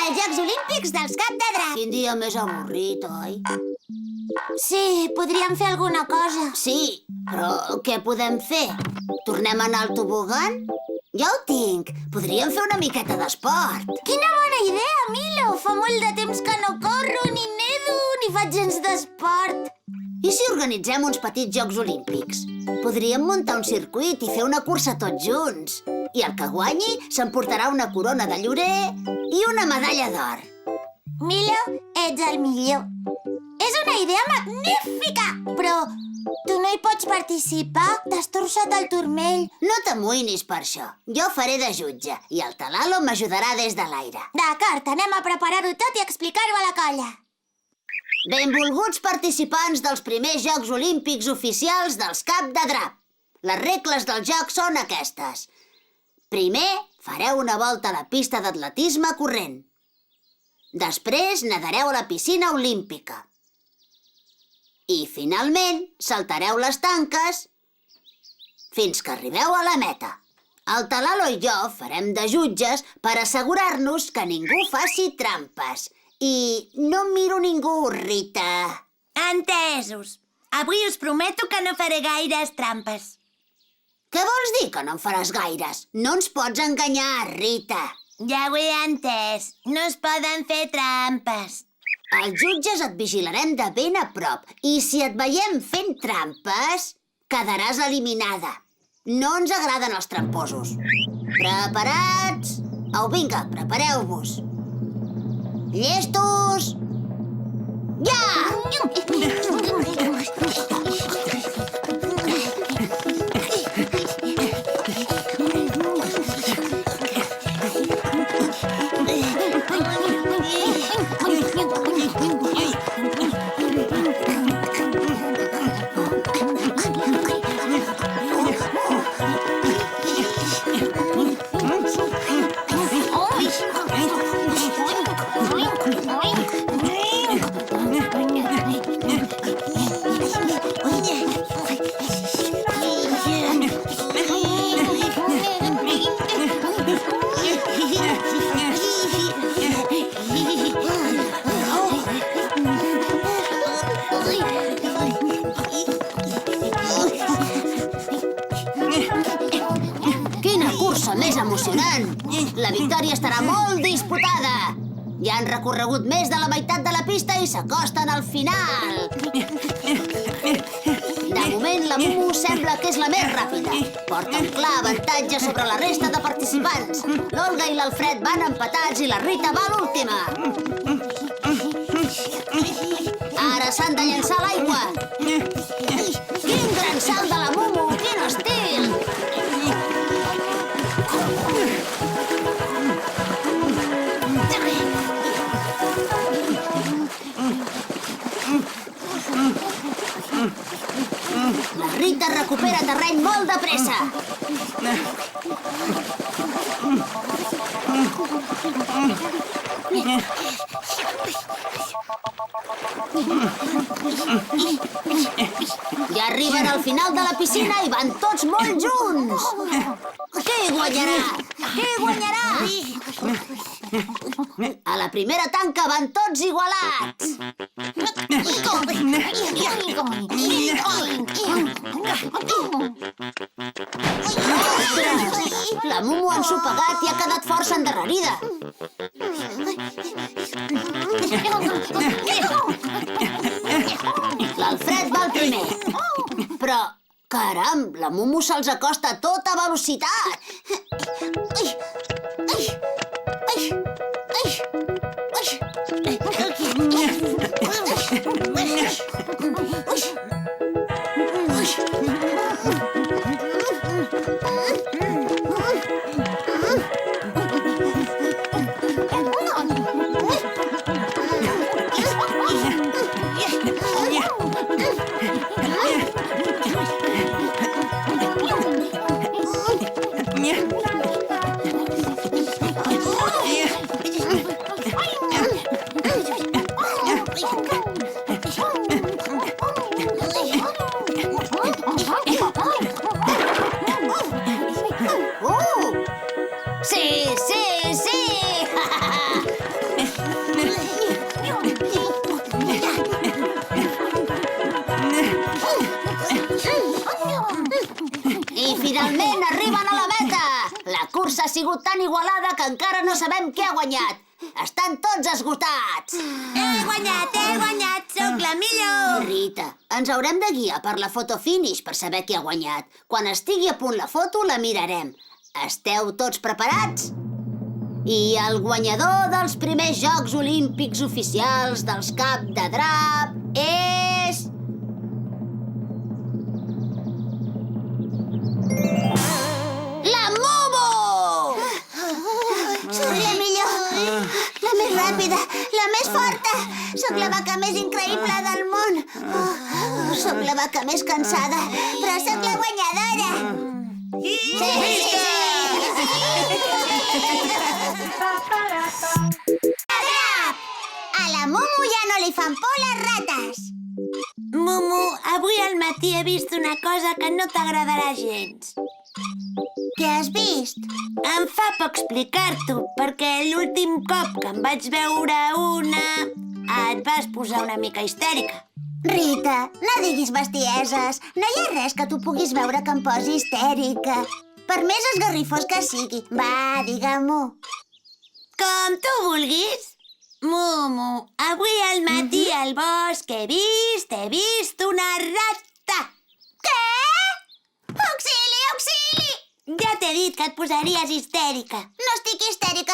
als Jocs Olímpics dels Cap de Drac. Quin dia més avorrit, oi? Sí, podríem fer alguna cosa. Sí, però què podem fer? Tornem a anar al tobogan? Ja ho tinc. Podríem fer una miqueta d'esport. Quina bona idea, Milo! Fa molt de temps que no corro, ni nedo, ni faig gens d'esport. I si organitzem uns petits Jocs Olímpics? Podríem muntar un circuit i fer una cursa tots junts. I el que guanyi s'emportarà una corona de llorer i una medalla d'or. Milo, ets el millor. És una idea magnífica! Però tu no hi pots participar? T'has torçat el turmell. No t'amoïnis per això. Jo faré de jutge i el Talalo m'ajudarà des de l'aire. D'acord, anem a preparar-ho tot i explicar-ho a la colla. Benvolguts participants dels primers Jocs Olímpics oficials dels Cap de Drac. Les regles del joc són aquestes. Primer, fareu una volta a la pista d'atletisme corrent. Després, nadareu a la piscina olímpica. I, finalment, saltareu les tanques fins que arribeu a la meta. El Talalo i jo farem de jutges per assegurar-nos que ningú faci trampes. I no miro ningú, Rita. Entesos. Avui us prometo que no faré gaires trampes. Què vols dir que no en faràs gaires? No ens pots enganyar, Rita. Ja ho he entès. No es poden fer trampes. Els jutges et vigilarem de ben a prop i si et veiem fent trampes, quedaràs eliminada. No ens agraden els tramposos. Preparats? Au, vinga, prepareu-vos. Llestos? Ja! Més emocionant! La victòria estarà molt disputada! Ja han recorregut més de la meitat de la pista i s'acosten al final! De moment, la Mumu sembla que és la més ràpida. Porta un clar avantatge sobre la resta de participants. L'Olga i l'Alfred van empatats i la Rita va l'última. Ara s'han de llançar a l'aigua. Quin gran salt de la Mumu! Quin estil! La Rita recupera terreny molt de pressa. Ja arriben al final de la piscina i van tots molt junts. Qui guanyarà? Qui guanyarà? A la primera tanca van tots igualats. La Mumu ha ensopegat i ha quedat força endarrerida. L'Alfred va al primer. Però, caram, la Mumu se'ls acosta a tota velocitat. sigut tan igualada que encara no sabem qui ha guanyat. Estan tots esgotats. He guanyat, sóc la millor! Rita, ens haurem de guiar per la foto finish per saber qui ha guanyat. Quan estigui a punt la foto, la mirarem. Esteu tots preparats? I el guanyador dels primers Jocs Olímpics oficials dels Cap de Drap és... la Mumu! Sóc la millor, la més ràpida, la més forta. Sóc la vaca més increïble del món. Sóc la vaca més cansada, però sóc la guanyadora. A la Mumu ja no li fan por les rates. Mumu, avui al matí he vist una cosa que no t'agradarà gens. Què has vist? Em fa por explicar-t'ho, perquè l'últim cop que em vaig veure et vas posar una mica histèrica. Rita, no diguis bestieses. No hi ha res que tu puguis veure que em posi histèrica. Per més esgarrifós que sigui. Va, digue-m'ho. Com tu vulguis. Mumu, avui al matí al bosc he vist una rata. Què? Auxili, auxili! Ja t'he dit que et posaries histèrica. No estic histèrica.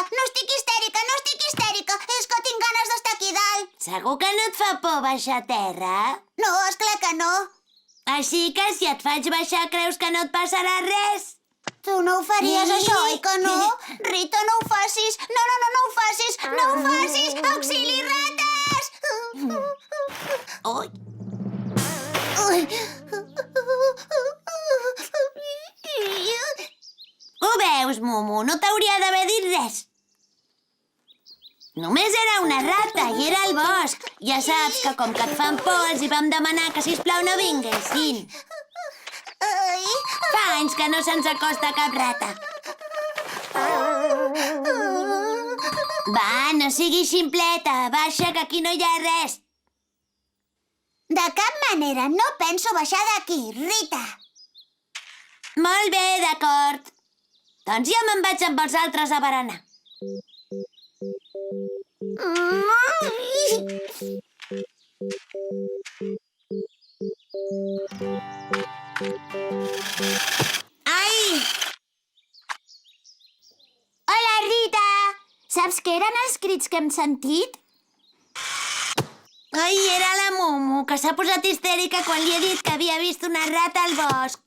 És que tinc ganes d'estar aquí dalt. Segur que no et fa por baixar a terra? No, esclar que no. Així que si et faig baixar creus que no et passarà res? Tu no ho faries, això, oi que no? Rita, no ho facis. No ho facis. No ho facis. Auxili, rates! Ui. Ho veus, Mumu? No t'hauria d'haver dit res. Només era una rata i era al bosc. Ja saps que com que et fan por els hi vam demanar que sisplau no vinguessin. Fa anys que no se'ns acosta cap rata. Va, no siguis ximpleta. Baixa, que aquí no hi ha res. De cap manera. No penso baixar d'aquí, Rita. Molt bé, d'acord. Doncs ja me'n vaig amb els altres a berenar. Ai! Hola, Rita! Saps què eren els crits que hem sentit? Ai, era la Mumu, que s'ha posat histèrica quan li he dit que havia vist una rata al bosc.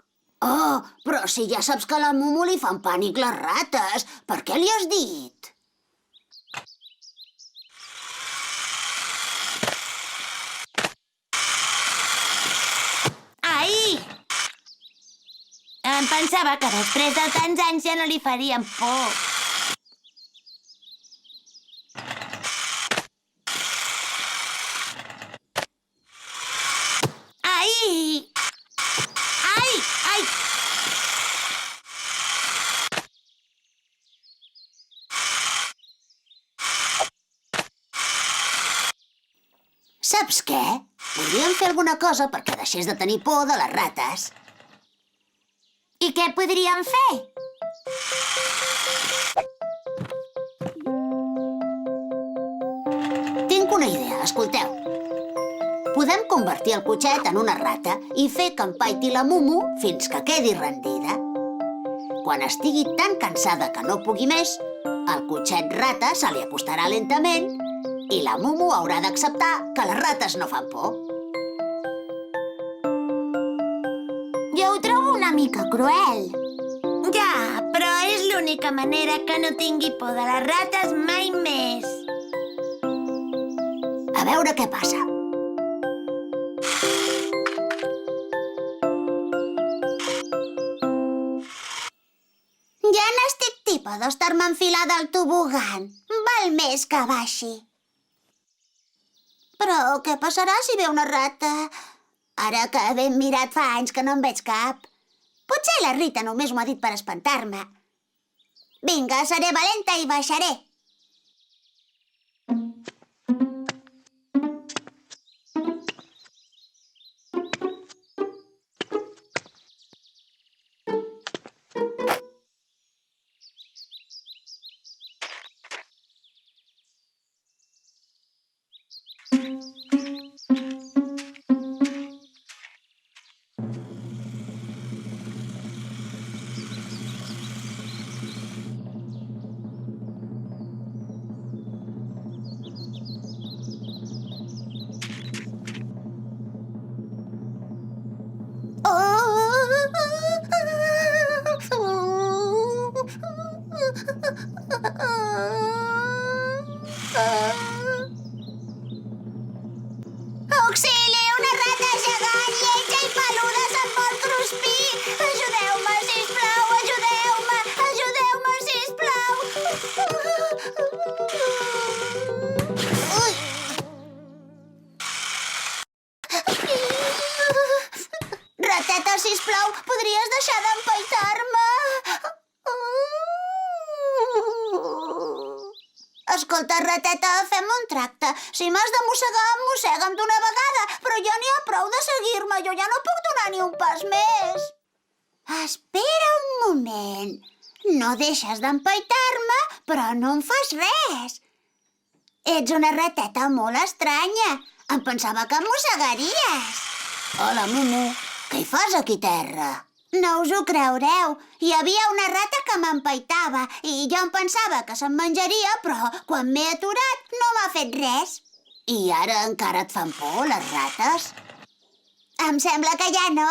Oh, però si ja saps que a la Mumu li fan pànic les rates, per què li has dit? Ai! Em pensava que després de tants anys ja no li farien por. Ai! Ai! Ai! Saps què? Podríem fer alguna cosa perquè deixés de tenir por de les rates. I què podríem fer? Tinc una idea, escolteu. Podem convertir el cotxet en una rata i fer que empaiti la Mumu fins que quedi rendida. Quan estigui tan cansada que no pugui més, el cotxet rata se li acostarà lentament i la Mumu haurà d'acceptar que les rates no fan por. Jo ho trobo una mica cruel. Ja, però és l'única manera que no tingui por de les rates mai més. A veure què passa. Ja n'estic tipa d'estar-me enfilada al tobogan. Val més que baixi. Però què passarà si ve una rata? Ara que ben mirat fa anys que no en veig cap. Potser la Rita només m'ho ha dit per espantar-me. Vinga, seré valenta i baixaré. Escolta, rateta, fem un tracte. Si m'has de mossegar, mossega'm d'una vegada. Però ja n'hi ha prou de seguir-me. Jo ja no puc donar ni un pas més. Espera un moment. No deixes d'empaitar-me, però no em fas res. Ets una rateta molt estranya. Em pensava que em mossegaries. Hola, Mumu. Què hi fas aquí terra? No us ho creureu. Hi havia una rata que m'empaitava i jo em pensava que se'm menjaria, però quan m'he aturat no m'ha fet res. I ara encara et fan por, les rates? Em sembla que ja no.